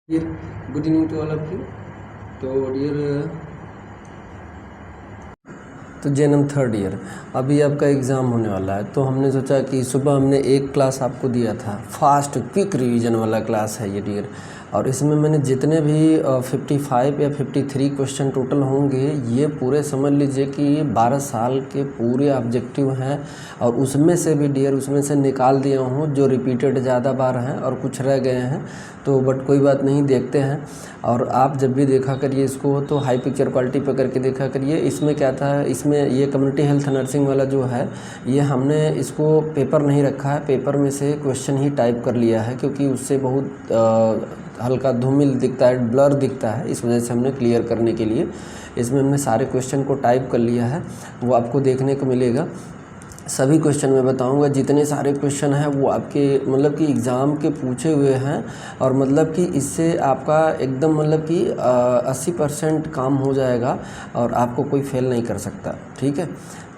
Dear good evening to all of you. तो dear तो JNM third year अभी आपका एग्ज़ाम होने वाला है, तो हमने सोचा कि सुबह हमने एक क्लास आपको दिया था, फास्ट क्विक रिवीजन वाला क्लास है ये डियर। और इसमें मैंने जितने भी 55 या 53 क्वेश्चन टोटल होंगे, ये पूरे समझ लीजिए कि 12 साल के पूरे ऑब्जेक्टिव हैं। और उसमें से भी डियर उसमें से निकाल दिया हूँ जो रिपीटेड ज़्यादा बार हैं और कुछ रह गए हैं, तो बट कोई बात नहीं, देखते हैं। और आप जब भी देखा करिए इसको तो हाई पिक्चर क्वालिटी पे करके देखा करिए। इसमें क्या था, इसमें ये कम्युनिटी हेल्थ नर्सिंग वाला जो है, ये हमने इसको पेपर नहीं रखा है, पेपर में से क्वेश्चन ही टाइप कर लिया है, क्योंकि उससे बहुत हल्का धूमिल दिखता है, ब्लर दिखता है, इस वजह से हमने क्लियर करने के लिए इसमें हमने सारे क्वेश्चन को टाइप कर लिया है। वो आपको देखने को मिलेगा। सभी क्वेश्चन मैं बताऊंगा, जितने सारे क्वेश्चन हैं वो आपके मतलब कि एग्ज़ाम के पूछे हुए हैं। और मतलब कि इससे आपका एकदम मतलब कि 80% काम हो जाएगा और आपको कोई फेल नहीं कर सकता, ठीक है।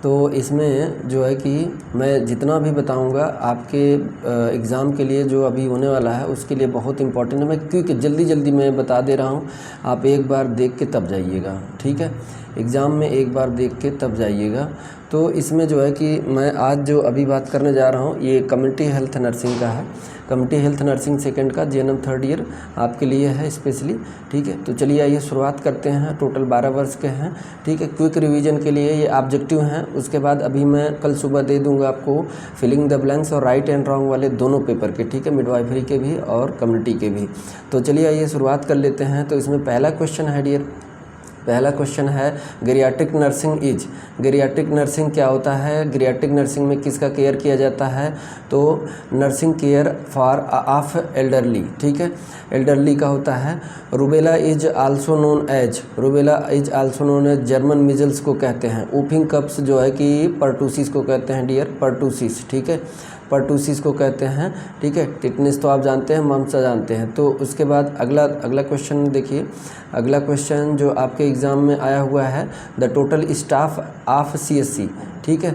तो इसमें जो है कि मैं जितना भी बताऊंगा आपके एग्ज़ाम के लिए जो अभी होने वाला है उसके लिए बहुत इम्पोर्टेंट है। मैं क्योंकि जल्दी जल्दी मैं बता दे रहा हूँ, आप एक बार देख के तब जाइएगा, ठीक है। एग्ज़ाम में एक बार देख के तब जाइएगा। तो इसमें जो है कि मैं आज जो अभी बात करने जा रहा हूँ ये कम्युनिटी हेल्थ नर्सिंग का है। कम्युनिटी हेल्थ नर्सिंग सेकंड का जेएनएम थर्ड ईयर आपके लिए है स्पेशली, ठीक है। तो चलिए आइए शुरुआत करते हैं। टोटल 12 वर्ष के हैं, ठीक है। क्विक रिवीजन के लिए ये ऑब्जेक्टिव हैं। उसके बाद अभी मैं कल सुबह दे दूंगा आपको फिलिंग द ब्लैंक्स और राइट एंड रॉन्ग वाले दोनों पेपर के, ठीक है, मिडवाइफरी के भी और कम्युनिटी के भी। तो चलिए आइए शुरुआत कर लेते हैं। तो इसमें पहला क्वेश्चन है डियर, पहला क्वेश्चन है गेरियाट्रिक नर्सिंग इज। गेरियाट्रिक नर्सिंग क्या होता है, गेरियाट्रिक नर्सिंग में किसका केयर किया जाता है, तो nursing care for of elderly, ठीक है, एल्डरली का होता है। Rubella is also known as, rubella is also known as German measles को कहते हैं। वूफिंग कप्स जो है कि पर्टूसिस को कहते हैं डियर, पर्टूसिस, ठीक है, पर्टूसिस को कहते हैं, ठीक है। टिटनेस तो आप जानते हैं, मम्सा जानते हैं। तो उसके बाद अगला क्वेश्चन देखिए। अगला क्वेश्चन जो आपके एग्ज़ाम में आया हुआ है, the total staff of CSC, ठीक है,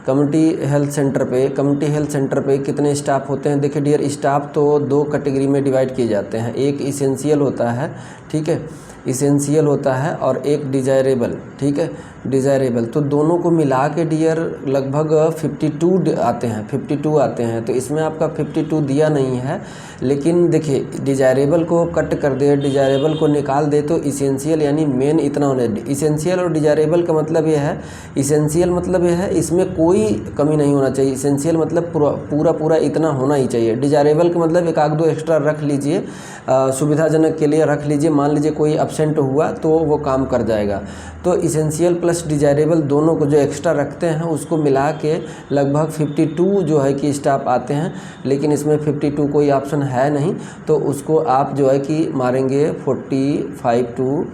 कम्युनिटी हेल्थ सेंटर पे कितने स्टाफ होते हैं। देखिए डियर, स्टाफ तो दो कैटेगरी में डिवाइड किए जाते हैं, एक इसेंशियल होता है, ठीक है, इसेंशियल होता है, और एक डिज़ायरेबल, ठीक है, डिज़ायरेबल। तो दोनों को मिला के डियर लगभग 52 आते हैं, 52 आते हैं। तो इसमें आपका 52 दिया नहीं है, लेकिन देखिए डिज़ायरेबल को कट कर दे, डिज़ायरेबल को निकाल दे तो इसेंशियल यानी मेन इतना होने। इसेंशियल और डिज़ायरेबल का मतलब ये है, इसेंशियल मतलब यह है इसमें कोई कमी नहीं होना चाहिए, इसेंशियल मतलब पूरा इतना होना ही चाहिए। डिज़ायरेबल का मतलब एक आध दो एक्स्ट्रा रख लीजिए, सुविधाजनक के लिए रख लीजिए, मान लीजिए कोई एब्सेंट हुआ तो वो काम कर जाएगा। तो इसेंशियल प्लस डिज़ायरेबल दोनों को जो एक्स्ट्रा रखते हैं उसको मिला के लगभग 52 जो है कि स्टाफ आते हैं। लेकिन इसमें 52 कोई ऑप्शन है नहीं, तो उसको आप जो है कि मारेंगे 45 to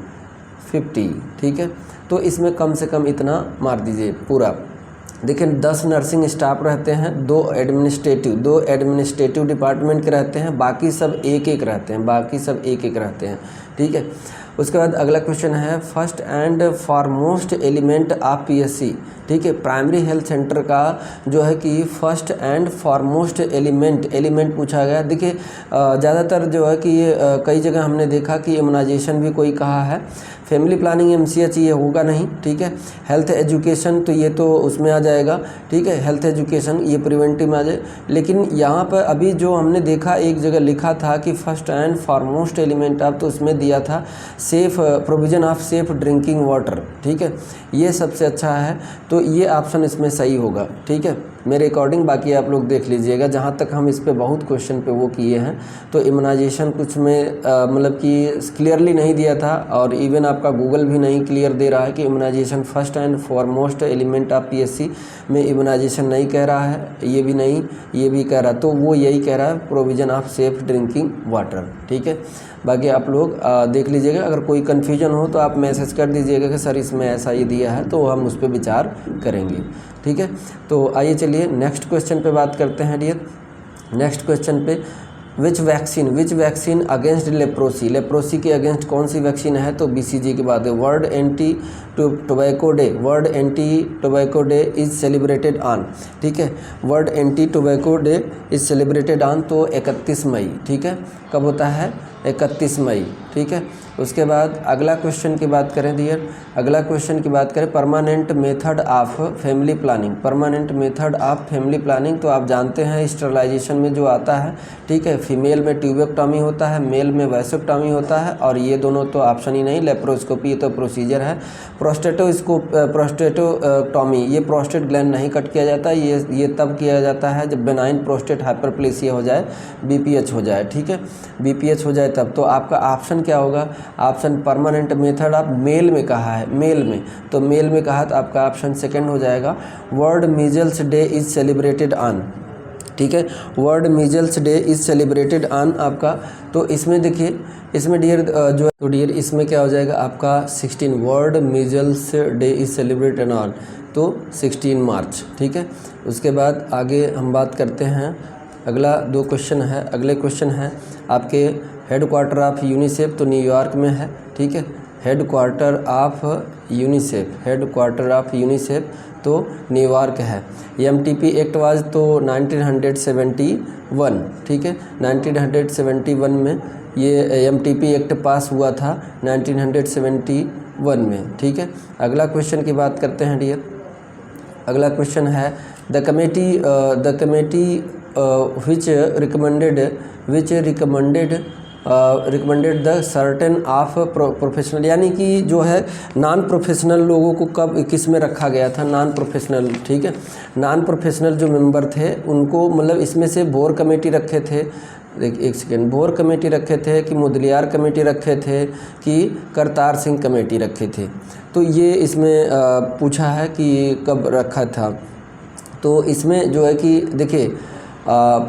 50, ठीक है। तो इसमें कम से कम इतना मार दीजिए पूरा। देखिए 10 नर्सिंग स्टाफ रहते हैं, दो एडमिनिस्ट्रेटिव डिपार्टमेंट के रहते हैं, बाकी सब एक एक रहते हैं, ठीक है। उसके बाद अगला क्वेश्चन है first and foremost element of PSC, ठीक है। प्राइमरी हेल्थ सेंटर का जो है कि फर्स्ट एंड फॉरमोस्ट एलिमेंट पूछा गया। देखिए ज़्यादातर जो है कि कई जगह हमने देखा कि इम्यूनाइजेशन भी कोई कहा है, फैमिली प्लानिंग एमसीएच ये होगा नहीं, ठीक है। हेल्थ एजुकेशन तो ये तो उसमें आ जाएगा, ठीक है, हेल्थ एजुकेशन ये प्रिवेंटिव में आ जाए। लेकिन यहाँ पर अभी जो हमने देखा एक जगह लिखा था कि first and foremost element of, तो उसमें दिया था safe provision of safe drinking water, ठीक है, ये सबसे अच्छा है। तो ये ऑप्शन इसमें सही होगा, ठीक है, मेरे अकॉर्डिंग। बाकी आप लोग देख लीजिएगा, जहाँ तक हम इस पे बहुत क्वेश्चन पे वो किए हैं। तो इम्यूनाइजेशन कुछ में मतलब कि क्लियरली नहीं दिया था, और इवन आपका गूगल भी नहीं क्लियर दे रहा है कि immunization first and foremost element of PSC में इम्यूनाइजेशन नहीं कह रहा है, ये भी नहीं, ये भी कह रहा, तो वो यही कह रहा है provision of safe drinking water, ठीक है। बाकी आप लोग देख लीजिएगा, अगर कोई कन्फ्यूजन हो तो आप मैसेज कर दीजिएगा कि सर इसमें ऐसा ये दिया है, तो हम उस पर विचार करेंगे, ठीक है। तो आइए चलिए नेक्स्ट क्वेश्चन पे बात करते हैं डियर। नेक्स्ट क्वेश्चन पे विच वैक्सीन अगेंस्ट लेप्रोसी के अगेंस्ट कौन सी वैक्सीन है, तो बीसीजी के बाद world anti tobacco day is celebrated on, ठीक है, world anti tobacco day is celebrated on, तो 31 मई, ठीक है, कब होता है, 31 मई, ठीक है। उसके बाद अगला क्वेश्चन की बात करें डियर, अगला क्वेश्चन की बात करें permanent method of family planning. Permanent method of family planning तो आप जानते हैं स्टरलाइजेशन में जो आता है, ठीक है। फीमेल में ट्यूबेक्टॉमी होता है, मेल में वैसेक्टॉमी होता है, और ये दोनों तो ऑप्शन ही नहीं, लेप्रोस्कोपी तो प्रोसीजर है। प्रोस्टेटोटॉमी ये प्रोस्टेट ग्लैंड नहीं कट किया जाता, ये तब किया जाता है जब बेनाइन प्रोस्टेट हाइपरप्लेसिया हो जाए, बीपीएच हो जाए, ठीक है। बीपीएच हो जाए तब। तो आपका ऑप्शन क्या होगा? ऑप्शन परमानेंट मेथड आप मेल में कहा है, मेल में, तो मेल में कहा तो आपका ऑप्शन सेकंड हो जाएगा। World measles day is celebrated on, ठीक है। World measles day is celebrated on आपका, तो इसमें देखिए, इसमें डियर जो है, तो डियर इसमें क्या हो जाएगा आपका 16, world measles day is celebrated on, तो 16 मार्च, ठीक है। उसके बाद आगे हम बात करते हैं, अगला 2 क्वेश्चन है। अगले क्वेश्चन है आपके हेड क्वार्टर ऑफ यूनिसेफ, तो न्यूयॉर्क में है, ठीक है। Head quarter of UNICEF, head quarter of UNICEF तो न्यूयॉर्क है। एमटीपी एक्ट वाज तो 1971, ठीक है। 1971 में ये एमटीपी एक्ट पास हुआ था 1971 में, ठीक है। अगला क्वेश्चन की बात करते हैं डियर। अगला क्वेश्चन है the committee which recommended the certain of professional, यानी कि जो है नॉन प्रोफेशनल लोगों को कब किस में रखा गया था, नॉन प्रोफेशनल, ठीक है। नॉन प्रोफेशनल जो मेंबर थे उनको, मतलब इसमें से बोर कमेटी रखे थे, एक सेकेंड, बोर कमेटी रखे थे कि मुदलियार कमेटी रखे थे कि करतार सिंह कमेटी रखे थे, तो ये इसमें पूछा है कि कब रखा था। तो इसमें जो है कि देखिए,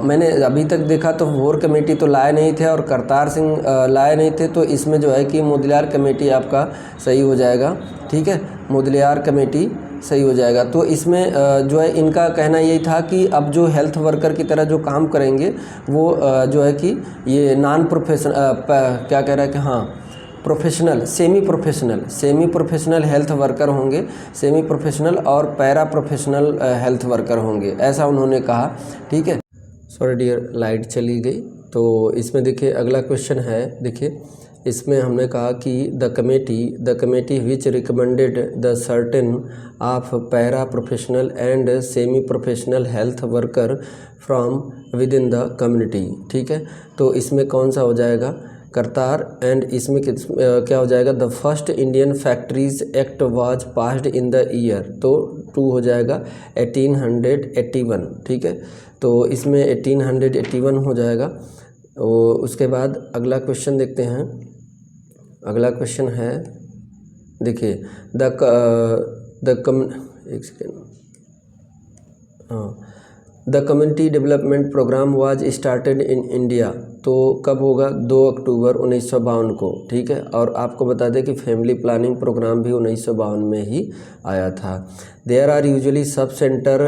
मैंने अभी तक देखा तो बोर कमेटी तो लाए नहीं थे और करतार सिंह लाए नहीं थे, तो इसमें जो है कि मुदलियार कमेटी आपका सही हो जाएगा, ठीक है। मुदलियार कमेटी सही हो जाएगा। तो इसमें जो है इनका कहना यही था कि अब जो हेल्थ वर्कर की तरह जो काम करेंगे वो जो है कि ये नॉन प्रोफेशनल, क्या कह रहा है कि हाँ professional, semi professional health worker होंगे, सेमी प्रोफेशनल और पैरा प्रोफेशनल हेल्थ वर्कर होंगे, ऐसा उन्होंने कहा, ठीक है। सॉरी डियर, लाइट चली गई। तो इसमें देखिए अगला क्वेश्चन है, देखिए इसमें हमने कहा कि the committee which recommended the certain of para professional and semi professional health worker from with in the community, ठीक है। तो इसमें कौन सा हो जाएगा? करतार, एंड इसमें क्या हो जाएगा? The first Indian factories act was passed in the year, तो 2 हो जाएगा 1881, ठीक है। तो इसमें 1881 हो जाएगा। उसके बाद अगला क्वेश्चन देखते हैं। अगला क्वेश्चन है, देखिए एक सेकेंड, हाँ, the community development programme was started in India, तो कब होगा? 2 अक्टूबर 1952 को, ठीक है। और आपको बता दें कि फैमिली प्लानिंग प्रोग्राम भी 1952 में ही आया था। There are usually sub centre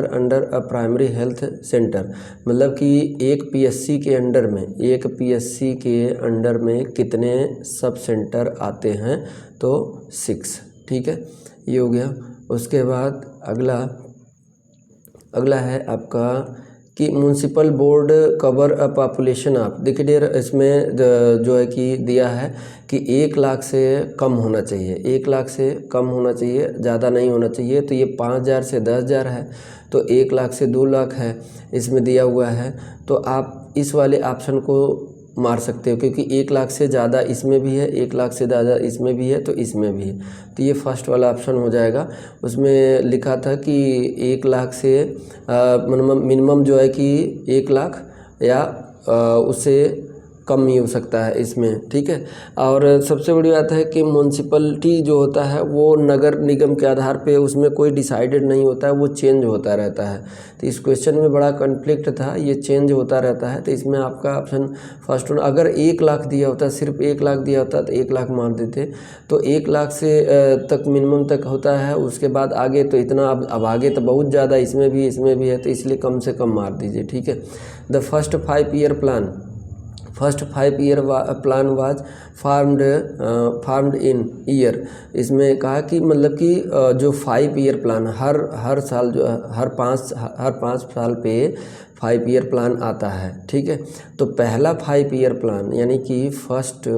under a primary health centre, मतलब कि एक पीएससी के अंडर में कितने सब सेंटर आते हैं? तो 6, ठीक है, ये हो गया। उसके बाद अगला है आपका कि municipal board cover a population of, देखिए डियर इसमें जो है कि दिया है कि 1 लाख से कम होना चाहिए, 1 लाख से कम होना चाहिए, ज़्यादा नहीं होना चाहिए। तो ये 5000 से 10,000 है, तो 1 लाख से 2 लाख है इसमें दिया हुआ है। तो आप इस वाले ऑप्शन को मार सकते हो, क्योंकि 1 लाख से ज़्यादा इसमें भी है, 1 लाख से ज़्यादा इसमें भी है, तो इसमें भी है। तो ये फर्स्ट वाला ऑप्शन हो जाएगा। उसमें लिखा था कि 1 लाख से मिनिमम जो है कि 1 लाख या उससे कम ही हो सकता है इसमें, ठीक है। और सबसे बड़ी बात है कि म्यूनसिपलिटी जो होता है वो नगर निगम के आधार पे, उसमें कोई डिसाइडेड नहीं होता है, वो चेंज होता रहता है। तो इस क्वेश्चन में बड़ा कॉन्फ्लिक्ट था, ये चेंज होता रहता है। तो इसमें आपका ऑप्शन फर्स्ट, अगर 1 लाख दिया होता, सिर्फ 1 लाख दिया होता तो 1 लाख मार देते। तो 1 लाख से तक मिनिमम तक होता है, उसके बाद आगे तो इतना, अब आगे तो बहुत ज़्यादा इसमें भी है, तो इसलिए कम से कम मार दीजिए, ठीक है। The first 5 year plan first 5 year plan was farmed in year. इसमें कहा कि मतलब कि जो 5 ईयर प्लान हर साल जो हर पाँच साल पे 5 ईयर प्लान आता है, ठीक है। तो पहला 5 ईयर प्लान यानी कि फर्स्ट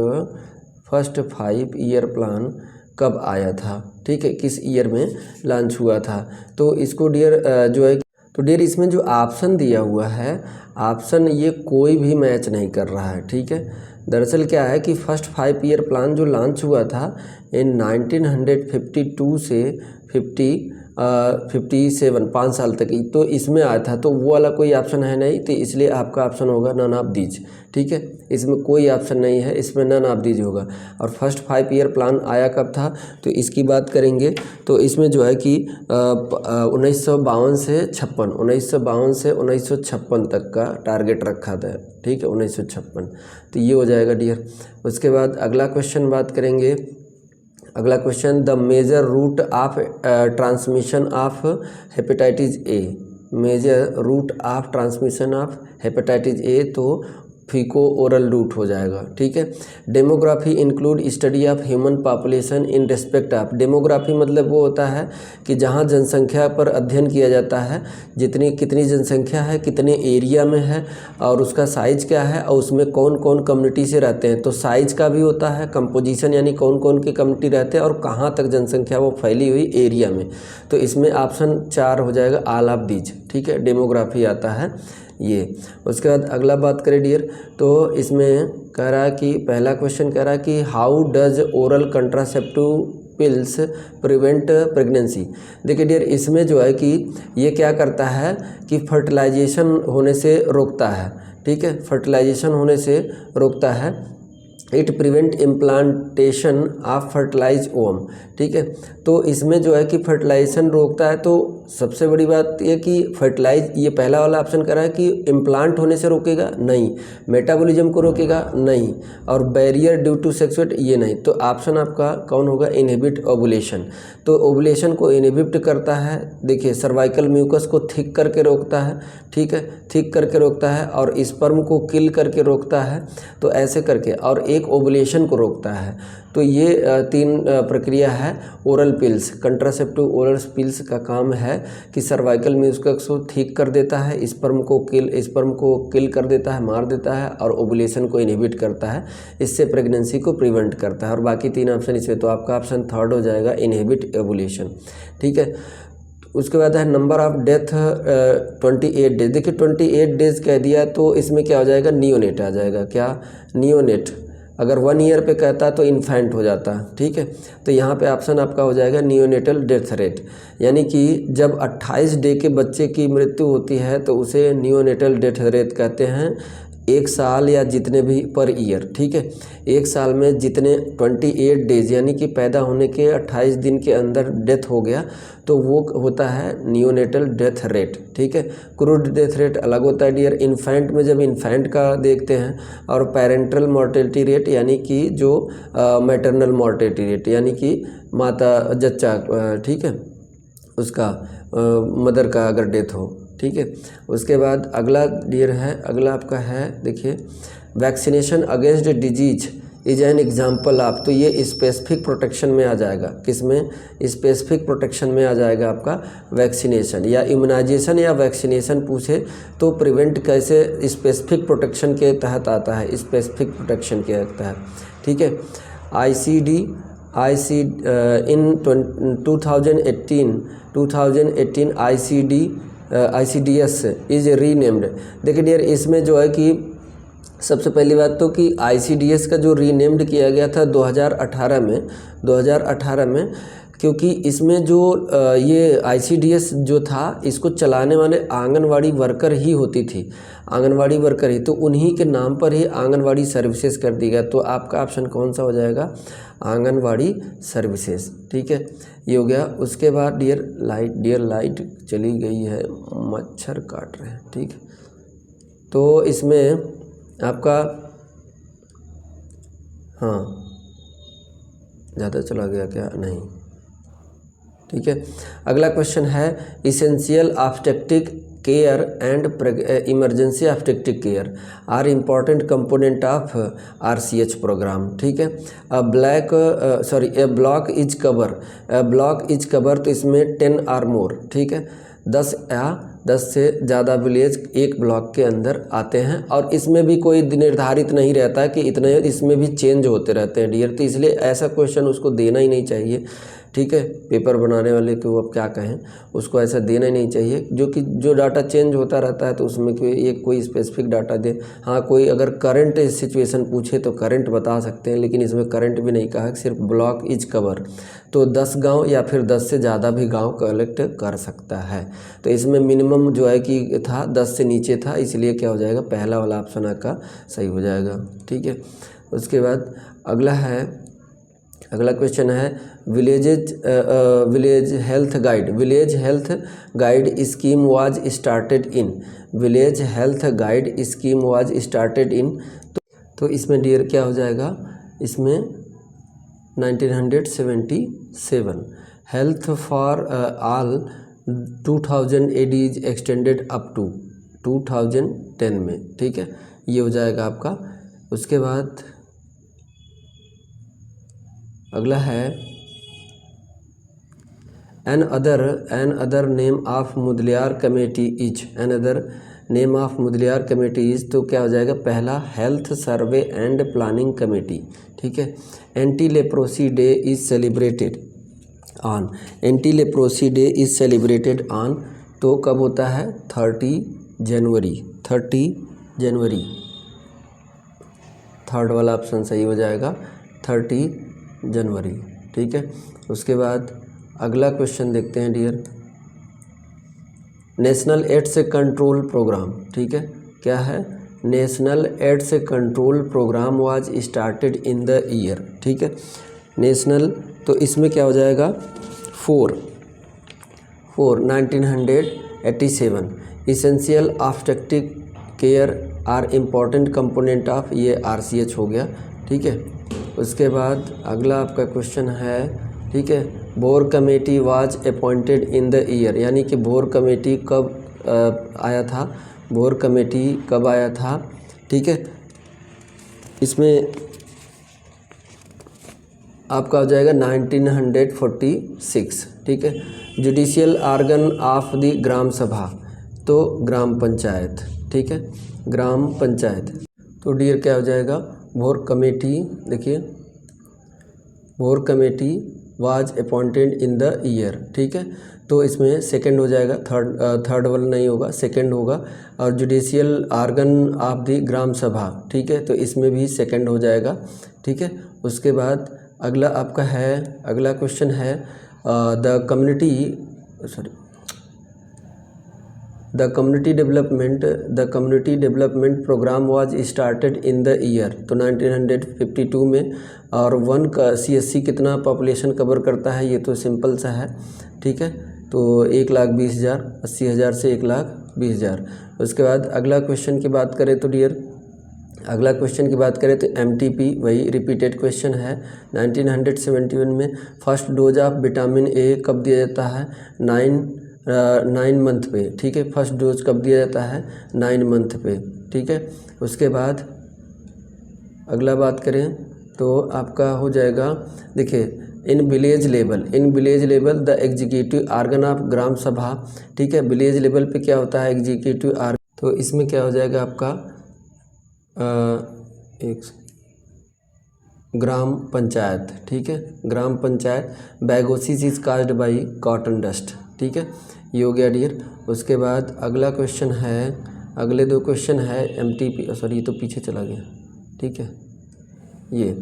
5 ईयर प्लान कब आया था, ठीक है, किस ईयर में लॉन्च हुआ था। तो इसको डियर जो है तो डियर इसमें जो ऑप्शन दिया हुआ है, ऑप्शन ये कोई भी मैच नहीं कर रहा है, ठीक है। दरअसल क्या है कि फर्स्ट 5 ईयर प्लान जो लॉन्च हुआ था इन 1952 से 57 5 साल तक ही, तो इसमें आया था। तो वो वाला कोई ऑप्शन है नहीं, तो इसलिए आपका ऑप्शन होगा नन ऑफ दीज, ठीक है। इसमें कोई ऑप्शन नहीं है, इसमें नन ऑफ दीज होगा। और फर्स्ट 5 ईयर प्लान आया कब था, तो इसकी बात करेंगे तो इसमें जो है कि 1952 से 1956 तक का टारगेट रखा था, ठीक है, 1956। तो ये हो जाएगा डियर। उसके बाद अगला क्वेश्चन बात करेंगे। अगला question, the major route of transmission of hepatitis A, major route of transmission of hepatitis A, तो फीको ओरल रूट हो जाएगा, ठीक है। Demography include study of human population in respect of, demography मतलब वो होता है कि जहाँ जनसंख्या पर अध्ययन किया जाता है, कितनी जनसंख्या है, कितने एरिया में है और उसका साइज क्या है और उसमें कौन कौन कम्युनिटी से रहते हैं। तो साइज का भी होता है, कंपोजिशन यानी कौन कौन के कम्युनिटी रहते हैं और कहाँ तक जनसंख्या वो फैली हुई एरिया में। तो इसमें ऑप्शन 4 हो जाएगा ऑल ऑफ दीज, ठीक है, डेमोग्राफी आता है ये। उसके बाद अगला बात करें डियर, तो इसमें कह रहा है कि पहला क्वेश्चन कह रहा है कि how does oral contraceptive pills prevent pregnancy. देखिए डियर, इसमें जो है कि ये क्या करता है कि फर्टिलाइजेशन होने से रोकता है, ठीक है, फर्टिलाइजेशन होने से रोकता है। It prevent implantation of fertilize ovum, ठीक है। तो इसमें जो है कि फर्टिलाइजेशन रोकता है। तो सबसे बड़ी बात यह कि फर्टिलाइज, ये पहला वाला ऑप्शन कर रहा है कि इम्प्लांट होने से रोकेगा, नहीं। मेटाबॉलिज्म को रोकेगा, नहीं। और बैरियर ड्यू टू सेक्सुएट, ये नहीं। तो ऑप्शन आपका कौन होगा, इनहिबिट ओवुलेशन। तो ओवुलेशन को इनहिबिट करता है। देखिए, सर्वाइकल म्यूकस को थिक करके रोकता है, ठीक है, थिक करके रोकता है, और स्पर्म को किल करके रोकता है। तो ऐसे करके, और एक ओवुलेशन को रोकता है। तो ये 3 प्रक्रिया है oral pills, contraceptive oral pills का काम है कि सर्वाइकल म्यूकस को ठीक कर देता है, स्पर्म को किल कर देता है, मार देता है, और ओवुलेशन को इनहिबिट करता है। इससे प्रेगनेंसी को प्रिवेंट करता है। और बाकी 3 ऑप्शन इसमें, तो आपका ऑप्शन 3rd हो जाएगा, इनहिबिट ओवुलेशन, ठीक है। उसके बाद है नंबर ऑफ डेथ 28 डेज। देखिए 28 डेज कह दिया तो इसमें क्या हो जाएगा, नियोनेट आ जाएगा। क्या, नियोनेट। अगर 1 ईयर पे कहता तो इन्फेंट हो जाता, ठीक है। तो यहाँ पे ऑप्शन आपका हो जाएगा नियोनेटल डेथ रेट, यानी कि जब 28 डे के बच्चे की मृत्यु होती है तो उसे नियोनेटल डेथ रेट कहते हैं। 1 साल या जितने भी पर ईयर, ठीक है, 1 साल में जितने 28 डेज यानी कि पैदा होने के 28 दिन के अंदर डेथ हो गया तो वो होता है नियोनेटल डेथ रेट, ठीक है। क्रूड डेथ रेट अलग होता है डियर। इन्फेंट में जब इन्फेंट का देखते हैं, और पेरेंटल मॉर्टेलिटी रेट यानी कि जो मैटरनल मॉर्टेलिटी रेट यानी कि माता जच्चा, ठीक है, उसका मदर का अगर डेथ हो, ठीक है। उसके बाद अगला डियर है, अगला आपका है, देखिए, vaccination against disease is an example of. तो ये स्पेसिफिक प्रोटेक्शन में आ जाएगा, किसमें, स्पेसिफिक प्रोटेक्शन में आ जाएगा आपका वैक्सीनेशन। या इम्यूनाइजेशन या वैक्सीनेशन पूछे तो प्रिवेंट कैसे स्पेसिफिक प्रोटेक्शन के तहत आता है, स्पेसिफिक प्रोटेक्शन के तहत, ठीक है। इन 2018 ICDS इज रीनेम्ड। देखिए डियर, इसमें जो है कि सबसे पहली बात तो कि ICDS का जो रीनेम्ड किया गया था 2018 में, क्योंकि इसमें जो ये ICDS जो था इसको चलाने वाले आंगनवाड़ी वर्कर ही होती थी, आंगनवाड़ी वर्कर ही, तो उन्हीं के नाम पर ही आंगनवाड़ी सर्विसेज कर दी गया। तो आपका ऑप्शन कौन सा हो जाएगा, आंगनवाड़ी सर्विसेज, ठीक है, ये हो गया। उसके बाद डियर लाइट चली गई है, मच्छर काट रहे हैं, ठीक है। तो इसमें आपका, हाँ, ज़्यादा चला गया क्या, नहीं, ठीक है। अगला क्वेश्चन है essential obstetric care and emergency obstetric care are important component of RCH programme. ठीक है। ए ब्लॉक इज कवर, तो इसमें 10 और मोर, ठीक है, 10 या 10 से ज़्यादा विलेज एक ब्लॉक के अंदर आते हैं, और इसमें भी कोई निर्धारित नहीं रहता कि इतने, इसमें भी चेंज होते रहते हैं डियर। तो इसलिए ऐसा क्वेश्चन उसको देना ही नहीं चाहिए। ठीक है, पेपर बनाने वाले को अब क्या कहें, उसको ऐसा देना ही नहीं चाहिए जो डाटा चेंज होता रहता है, तो उसमें कोई स्पेसिफिक डाटा दे। हाँ, कोई अगर करंट सिचुएशन पूछे तो करंट बता सकते हैं, लेकिन इसमें करंट भी नहीं कहा, सिर्फ ब्लॉक इज कवर, तो 10 गांव या फिर 10 से ज़्यादा भी गांव कलेक्ट कर सकता है। तो इसमें मिनिमम जो है कि था 10 से नीचे था, इसलिए क्या हो जाएगा, पहला वाला ऑप्शन आपका सही हो जाएगा। ठीक है। उसके बाद अगला क्वेश्चन है village health guide scheme was started in. तो इसमें डियर क्या हो जाएगा, इसमें 1977 health for all 2000 AD is extended up to 2010 में। ठीक है, ये हो जाएगा आपका। उसके बाद अगला है another name of Mudaliar committee is, तो क्या हो जाएगा, पहला health survey and planning committee. ठीक है। Anti leprosy day is celebrated on, तो कब होता है, 30 जनवरी। थर्ड वाला ऑप्शन सही हो जाएगा, 30 जनवरी। ठीक है। उसके बाद अगला क्वेश्चन देखते हैं dear, national AIDS control programme. ठीक है, क्या है, national AIDS control programme was started in the year. ठीक है, नेशनल, तो इसमें क्या हो जाएगा, 1987। Essential obstetric care are important component of, ये RCH हो गया। ठीक है। उसके बाद अगला आपका क्वेश्चन है, ठीक है, bore committee was appointed in the year, यानी कि बोर कमेटी कब आया था। ठीक है, इसमें आपका हो जाएगा 1946। ठीक है। Judicial argon of the gram सभा, तो ग्राम पंचायत। ठीक है, ग्राम पंचायत। तो डियर क्या हो जाएगा, बोर कमेटी, देखिए, bore committee was appointed in the year. ठीक है, तो इसमें सेकंड हो जाएगा, थर्ड वाला नहीं होगा, सेकंड होगा। और judicial argon of the gram Sabha, ठीक है, तो इसमें भी सेकंड हो जाएगा। ठीक है। उसके बाद अगला आपका है, अगला क्वेश्चन है the community development programme was started in the year, तो 1952 में। और 1 का CSC कितना पॉपुलेशन कवर करता है, ये तो सिंपल सा है। ठीक है, तो 1,20,000, 80,000 से 1,20,000। उसके बाद अगला क्वेश्चन की बात करें तो डियर, MTP वही रिपीटेड क्वेश्चन है। 1971 में first dose of vitamin A कब दिया जाता है, 9 मंथ पे। ठीक है, फर्स्ट डोज कब दिया जाता है, 9 मंथ पे। ठीक है। उसके बाद अगला बात करें तो आपका हो जाएगा, देखिए, in village level the executive organ of Gram Sabha. ठीक है, विलेज लेवल पे क्या होता है, एग्जीक्यूटिव आर्गन, तो इसमें क्या हो जाएगा आपका एक ग्राम पंचायत। ठीक है, Gram Panchayat. Bagassosis is caused by cotton dust. ठीक है, ये हो गया डियर। उसके बाद अगला क्वेश्चन है, अगले 2 क्वेश्चन है MTP, सॉरी ये तो पीछे चला गया। ठीक है, ये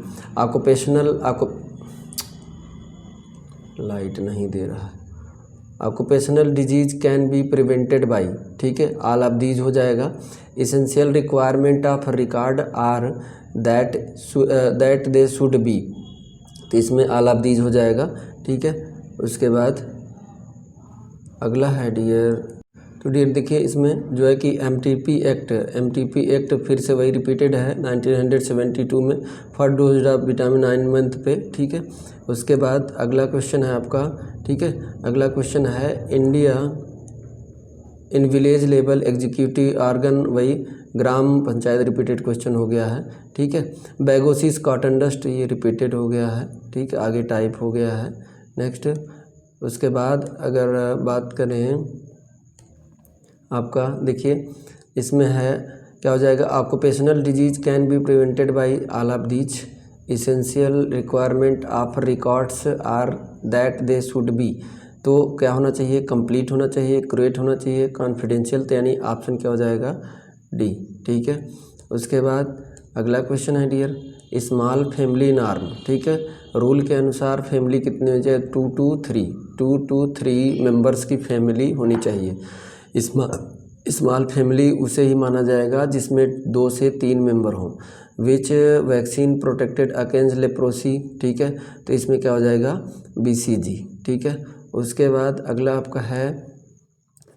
लाइट नहीं दे रहा है। Occupational disease can be prevented by, ठीक है, ऑल ऑफ दीज हो जाएगा। Essential requirement of record are that they should be, तो इसमें ऑल ऑफ दीज हो जाएगा। ठीक है। उसके बाद अगला है डियर, तो डियर देखिए, इसमें जो है कि MTP एक्ट फिर से वही रिपीटेड है 1972 में, first dose of vitamin 9 month पे। ठीक है। उसके बाद अगला क्वेश्चन है आपका, ठीक है, अगला क्वेश्चन है इन विलेज लेवल एग्जीक्यूटिव ऑर्गन, वही ग्राम पंचायत रिपीटेड क्वेश्चन हो गया है, ठीक है। बैगोसिस कॉटन डस्ट, ये रिपीटेड हो गया है, ठीक है, आगे टाइप हो गया है। नेक्स्ट उसके बाद अगर बात करें आपका, देखिए इसमें है क्या हो जाएगा, occupational disease can be prevented by all of these, essential requirement of records are that they should be, तो क्या होना चाहिए, कंप्लीट होना चाहिए, एक्यूरेट होना चाहिए, कॉन्फिडेंशियल, तो यानी ऑप्शन क्या हो जाएगा, डी, ठीक है। उसके बाद अगला क्वेश्चन है डियर, स्मॉल फैमिली नॉर्म, ठीक है, रूल के अनुसार फैमिली कितनी हो जाए, 2 to 3 मेंबर्स की फैमिली होनी चाहिए। स्मॉल फैमिली उसे ही माना जाएगा जिसमें 2 से 3 मेंबर हों। विच वैक्सीन प्रोटेक्टेड अगेंस्ट लेप्रोसी, ठीक है, तो इसमें क्या हो जाएगा, BCG, ठीक है। उसके बाद अगला आपका है,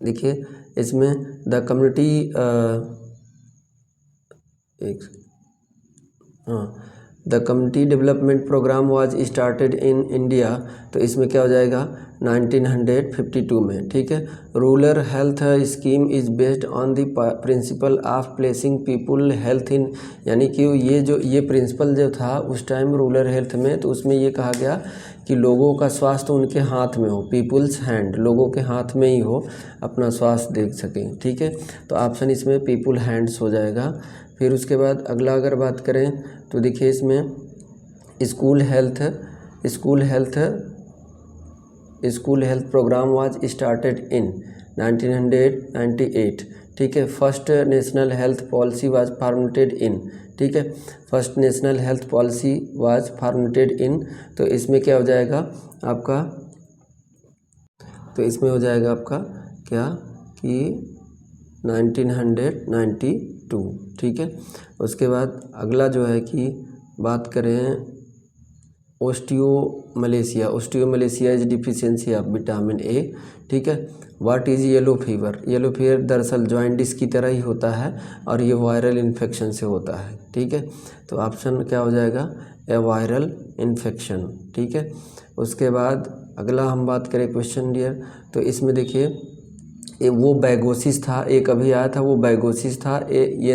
देखिए इसमें the community the community development programme was started in India, तो इसमें क्या हो जाएगा, 1952 में, ठीक है। Rural health scheme is based on the principle of placing people health in, यानी कि ये प्रिंसिपल जो था उस टाइम रूरल हेल्थ में, तो उसमें ये कहा गया कि लोगों का स्वास्थ्य उनके हाथ में हो, पीपुल्स हैंड, लोगों के हाथ में ही हो, अपना स्वास्थ्य देख सकें, ठीक है। तो ऑप्शन इसमें पीपुल हैंड्स हो जाएगा। फिर उसके बाद अगला अगर बात करें तो देखिए इसमें school health programme was started in 1998, ठीक है। First national health policy was formulated in, ठीक है, first national health policy was formulated in, तो इसमें क्या हो जाएगा आपका, तो इसमें हो जाएगा आपका क्या कि 1992, ठीक है। उसके बाद अगला जो है कि बात करें osteomalacia is deficiency of vitamin A, ठीक है। What is yellow fever, yellow fever दरअसल जॉइंटिस की तरह ही होता है और ये वायरल इन्फेक्शन से होता है, ठीक है। तो ऑप्शन क्या हो जाएगा, ए वायरल इन्फेक्शन, ठीक है। उसके बाद अगला हम बात करें क्वेश्चन डियर, तो इसमें देखिए वो बैगोसिस था, एक अभी आया था वो बैगोसिस था, ये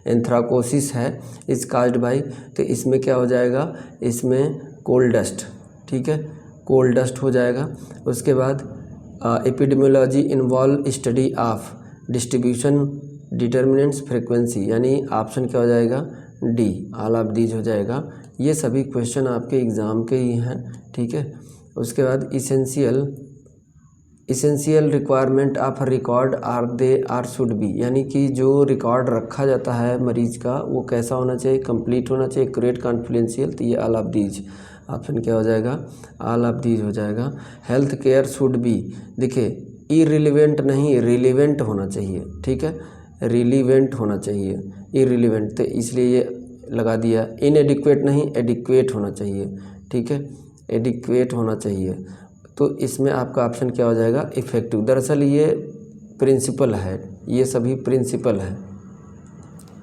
एंथ्राकोसिस है, इस काज्ड बाई, तो इसमें क्या हो जाएगा, इसमें कोल्ड डस्ट, ठीक है, कोल्ड डस्ट हो जाएगा। उसके बाद epidemiology involve study of distribution determinants frequency, यानी ऑप्शन क्या हो जाएगा, डी, ऑल ऑफ दीज हो जाएगा। ये सभी क्वेश्चन आपके एग्ज़ाम के ही हैं, ठीक है। उसके बाद essential requirement of record are should be, यानी कि जो रिकॉर्ड रखा जाता है मरीज का वो कैसा होना चाहिए, कंप्लीट होना चाहिए, एक्यूरेट, कॉन्फिडेंशियल, तो ये ऑल ऑफ दीज, ऑप्शन क्या हो जाएगा, ऑल ऑफ दीज हो जाएगा। हेल्थ केयर शुड बी, देखिए इरिलीवेंट नहीं, रिलीवेंट होना चाहिए, ठीक है, रिलीवेंट होना चाहिए, इरिलीवेंट, तो इसलिए ये लगा दिया। इनएडिक्वेट नहीं, एडिक्वेट होना चाहिए, ठीक है, एडिक्वेट होना चाहिए, तो इसमें आपका ऑप्शन क्या हो जाएगा, इफ़ेक्टिव। दरअसल ये प्रिंसिपल है, ये सभी प्रिंसिपल है,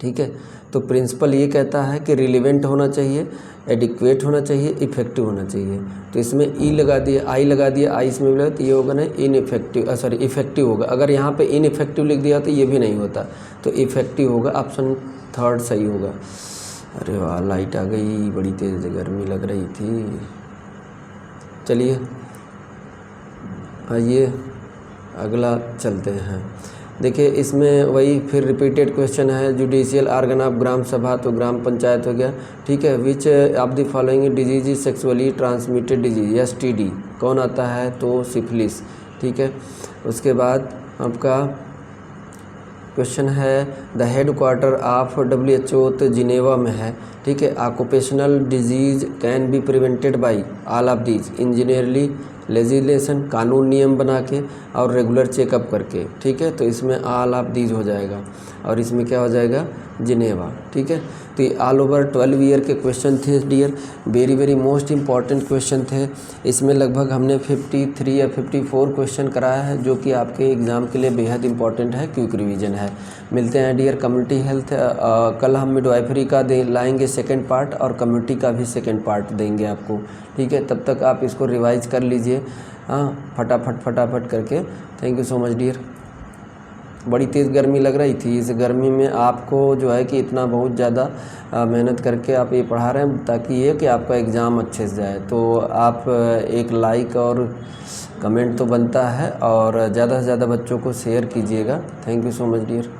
ठीक है। तो प्रिंसिपल ये कहता है कि रिलेवेंट होना चाहिए, एडिक्वेट होना चाहिए, इफ़ेक्टिव होना चाहिए, तो इसमें ई लगा दिया, आई लगा दिया, आई इसमें लगा, तो ये होगा ना इनइफेक्टिव, सॉरी इफ़ेक्टिव होगा। अगर यहाँ पे इनइफेक्टिव लिख दिया तो ये भी नहीं होता, तो इफ़ेक्टिव होगा, ऑप्शन थर्ड सही होगा। अरे वाह, लाइट आ गई, बड़ी तेज़ गर्मी लग रही थी। चलिए आइए अगला चलते हैं। देखिए इसमें वही फिर रिपीटेड क्वेश्चन है, जुडिशियल ऑर्गन ऑफ ग्राम सभा, तो ग्राम पंचायत हो गया, ठीक है। Which of the following disease is sexually transmitted disease, STD कौन आता है, तो सिफिलिस, ठीक है। उसके बाद आपका क्वेश्चन है the headquarter of WHO तो जिनेवा में है, ठीक है। Occupational disease can be prevented by all of these, engineering, legislation, कानून नियम बना के और रेगुलर चेकअप करके, ठीक है। तो इसमें ऑल ऑफ दीज हो जाएगा और इसमें क्या हो जाएगा, जिनेवा, ठीक है। तो ये ऑल ओवर 12 ईयर के क्वेश्चन थे dear, very very most important question थे। इसमें लगभग हमने 53 या 54 क्वेश्चन कराया है, जो कि आपके एग्ज़ाम के लिए बेहद इंपॉर्टेंट है, क्विक रिवीजन है। मिलते हैं डियर कम्युनिटी हेल्थ, कल हम मिडवाइफरी का लाएंगे सेकेंड पार्ट और कम्युनिटी का भी सेकेंड पार्ट देंगे आपको, ठीक है। तब तक आप इसको रिवाइज कर लीजिए। हाँ, फटाफट फटाफट करके। Thank you so much dear. बड़ी तेज़ गर्मी लग रही थी, इस गर्मी में आपको जो है कि इतना बहुत ज़्यादा मेहनत करके आप ये पढ़ा रहे हैं ताकि ये कि आपका एग्ज़ाम अच्छे से जाए। तो आप एक लाइक और कमेंट तो बनता है, और ज़्यादा से ज़्यादा बच्चों को शेयर कीजिएगा। Thank you so much dear.